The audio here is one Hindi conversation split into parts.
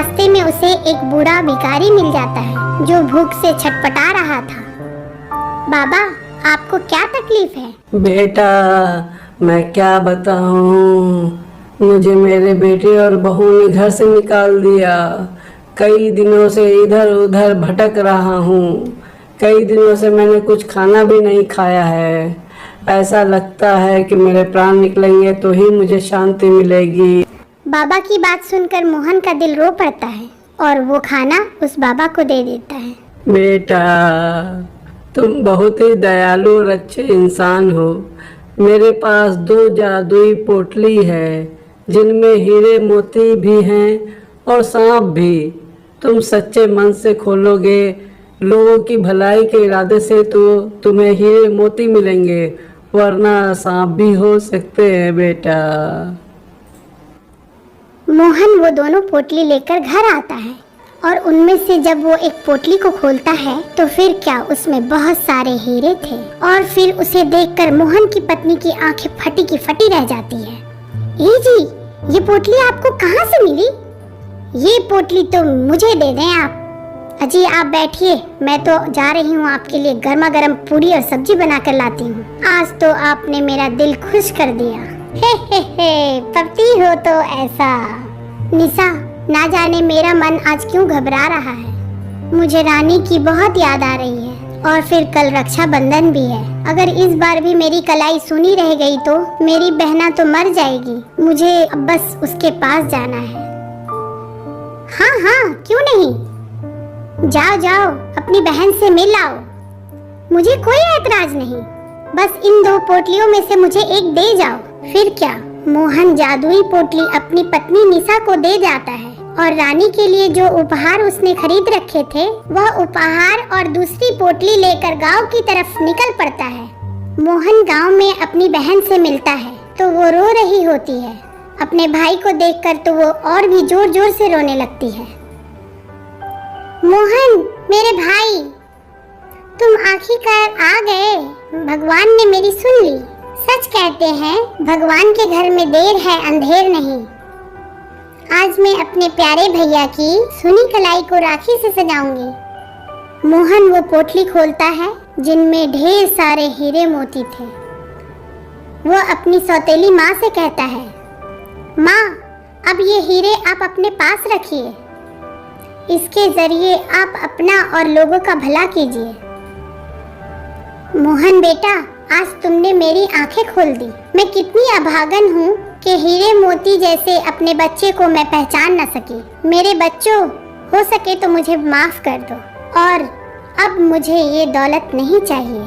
रास्ते में उसे एक बूढ़ा भिखारी मिल जाता है जो भूख से छटपटा रहा था। बाबा, आपको क्या तकलीफ है? बेटा, मैं क्या बताऊं, मुझे मेरे बेटे और बहू ने घर से निकाल दिया। कई दिनों से इधर उधर भटक रहा हूँ। कई दिनों से मैंने कुछ खाना भी नहीं खाया है। ऐसा लगता है कि मेरे प्राण निकलेंगे तो ही मुझे शांति मिलेगी। बाबा की बात सुनकर मोहन का दिल रो पड़ता है और वो खाना उस बाबा को दे देता है। बेटा, तुम बहुत ही दयालु और अच्छे इंसान हो। मेरे पास 2 जादुई पोटली है जिनमें हीरे मोती भी हैं और सांप भी। तुम सच्चे मन से खोलोगे, लोगों की भलाई के इरादे से तो तुम्हें हीरे मोती मिलेंगे, वरना सांप भी हो सकते हैं बेटा। मोहन वो दोनों पोटली लेकर घर आता है और उनमें से जब वो एक पोटली को खोलता है तो फिर क्या, उसमें बहुत सारे हीरे थे। और फिर उसे देखकर मोहन की पत्नी की आंखें फटी की फटी रह जाती है। ए जी, ये पोटली आपको कहाँ से मिली? ये पोटली तो मुझे दे दें आप। अजी आप बैठिए, मैं तो जा रही हूँ आपके लिए गर्मा गर्म पूरी और सब्जी बना कर लाती हूँ। आज तो आपने मेरा दिल खुश कर दिया। हे, पति हो तो ऐसा। निशा, ना जाने मेरा मन आज क्यों घबरा रहा है। मुझे रानी की बहुत याद आ रही है और फिर कल रक्षाबंधन भी है। अगर इस बार भी मेरी कलाई सुनी रह गई तो मेरी बहना तो मर जाएगी। मुझे अब बस उसके पास जाना है। हाँ हाँ, क्यों नहीं, जाओ जाओ, अपनी बहन से मिल आओ। मुझे कोई ऐतराज नहीं, बस इन 2 पोटलियों में से मुझे एक दे जाओ। फिर क्या, मोहन जादुई पोटली अपनी पत्नी निशा को दे जाता है और रानी के लिए जो उपहार उसने खरीद रखे थे वह उपहार और दूसरी पोटली लेकर गांव की तरफ निकल पड़ता है। मोहन गांव में अपनी बहन से मिलता है तो वो रो रही होती है। अपने भाई को देखकर तो वो और भी जोर जोर से रोने लगती है। मोहन, मेरे भाई, तुम आखिरकार आ गए। भगवान ने मेरी सुन ली। सच कहते हैं, भगवान के घर में देर है अंधेर नहीं। आज मैं अपने प्यारे भैया की सुनी कलाई को राखी से सजाऊंगी। मोहन वो पोटली खोलता है जिनमें ढेर सारे हीरे मोती थे। वो अपनी सौतेली माँ से कहता है, माँ, अब ये हीरे आप अपने पास रखिए। इसके जरिए आप अपना और लोगों का भला कीजिए। मोहन बेटा, आज तुमने मेरी आंखें खोल दी। मैं कितनी अभागन हूँ कि हीरे मोती जैसे अपने बच्चे को मैं पहचान न सकी। मेरे बच्चों, हो सके तो मुझे माफ कर दो और अब मुझे ये दौलत नहीं चाहिए।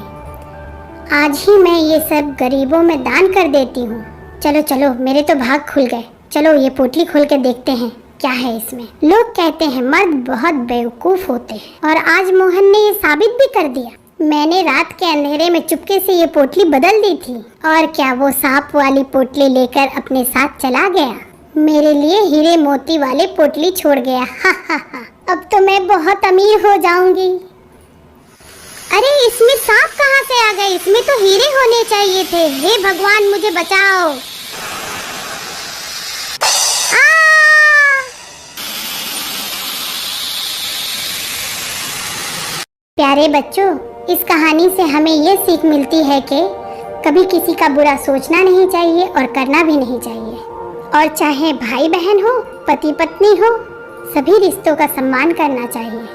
आज ही मैं ये सब गरीबों में दान कर देती हूँ। चलो चलो, मेरे तो भाग खुल गए। चलो ये पोटली खोल के देखते हैं क्या है इसमें। लोग कहते हैं मर्द बहुत बेवकूफ होते हैं और आज मोहन ने ये साबित भी कर दिया। मैंने रात के अंधेरे में चुपके से ये पोटली बदल दी थी और क्या वो सांप वाली पोटली लेकर अपने साथ चला गया। मेरे लिए हीरे मोती वाले पोटली छोड़ गया। हा हा हा, अब तो मैं बहुत अमीर हो जाऊंगी। अरे इसमें सांप कहाँ से आ गए? इसमें तो हीरे होने चाहिए थे। हे भगवान, मुझे बचाओ। प्यारे बच्चों, इस कहानी से हमें ये सीख मिलती है कि कभी किसी का बुरा सोचना नहीं चाहिए और करना भी नहीं चाहिए। और चाहे भाई बहन हो, पति पत्नी हो, सभी रिश्तों का सम्मान करना चाहिए।